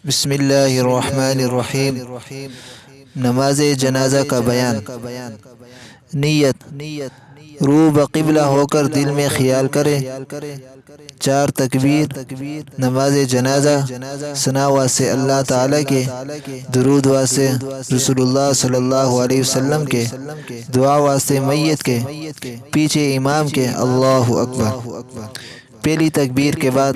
बिस्मिल्लाहिर्रहमानिर्रहीम। नमाज जनाजा का बयान। नीयत। रूह बक़िबला होकर दिल में ख्याल करे। 4 तकबीर। नमाज जनाजा सना वास्ते अल्लाह ताला के, दुरूद वास्ते रसूलुल्लाह सल्लल्लाहु अलैहि वसल्लम के, दुआ वास्ते मैयत के, पीछे इमाम के अल्लाहु अकबर। पहली तकबीर के बाद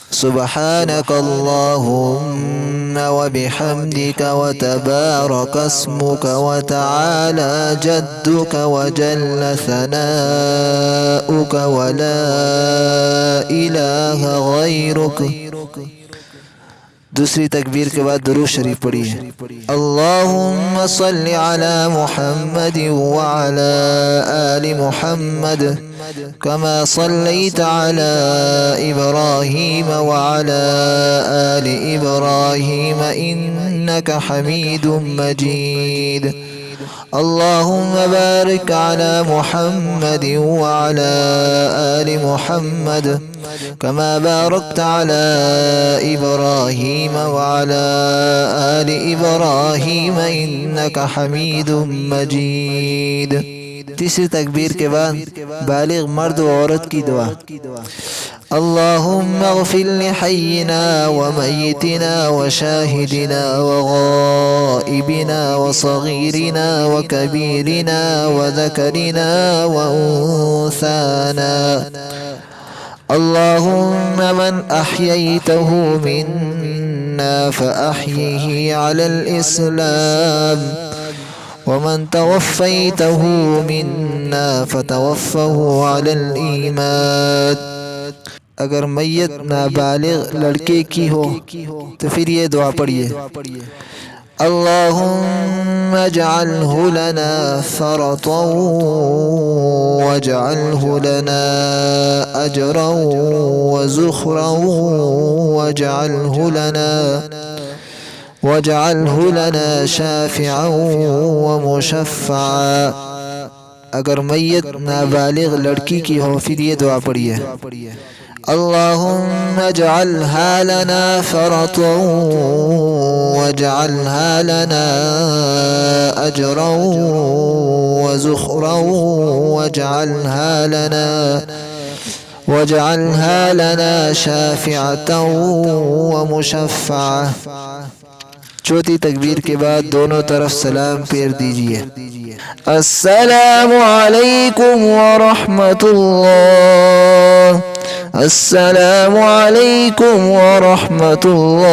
सुबहानक अल्लाहुम्मा व बिहम्दिक व तबारक अस्मुक व तआला जद्दुक व जल्ल सनाउक व ला इलाहा गैरुक। दूसरी तकबीर के बाद दुरूद शरीफ पढ़िए। अल्लाहुम्मा सल्लि अला मुहम्मद व अला आलि मुहम्मद कमा सल्लैत अला इब्राहीम व अला आलि इब्राहीम इन्नका हमीदुम मजीद। अल्लाहुम्मा बारिक अला मुहम्मद व अला आलि मुहम्मद कमा बारकत अला इब्राहीम व अला आलि इब्राहीम इन्नका हमीदुम मजीद। तीसरी तकबीर के बाद बालिग मर्द व औरत की दुआ। अल्लाहुम्मा अग़फ़िर लिहय्यिना व मय्यितिना व शाहिदिना व गाइबिना व सगीरिना व कबीरिना व ज़करिना व उन्साना। अल्लाहुम्मा मन अह्यय्तहु मिन्ना फ़अह्यिही अलल इस्लाम वमन तवफ़्फ़यतहु मिन्ना फ़तवफ़्फ़हु अलल ईमान। अगर मैयत नाबालिग लड़के की हो तो फिर ये दुआ पढ़िए। अल्लाहुम्मा जअल्हु लना फ़रतन वजअल्हु लना अजरन व ज़ुख़रन वजअल्हु लना शाफ़िअन व मुशफ़्फ़अन। अगर मैयत नाबालिग लड़की की हो फिर ये दुआ पढ़िए। अल्लाहुम्मा जअल्हा लना फ़रतन वजअल्हा लना अजरन व ज़ुख़रन वजअल्हा लना शाफ़िअतन व मुशफ़्फ़अन। चौथी तकबीर के बाद दोनों तरफ सलाम फेर दीजिए। अस्सलामु अलैकुम व रहमतुल्लाह। अस्सलामु अलैकुम व रहमतुल्लाह।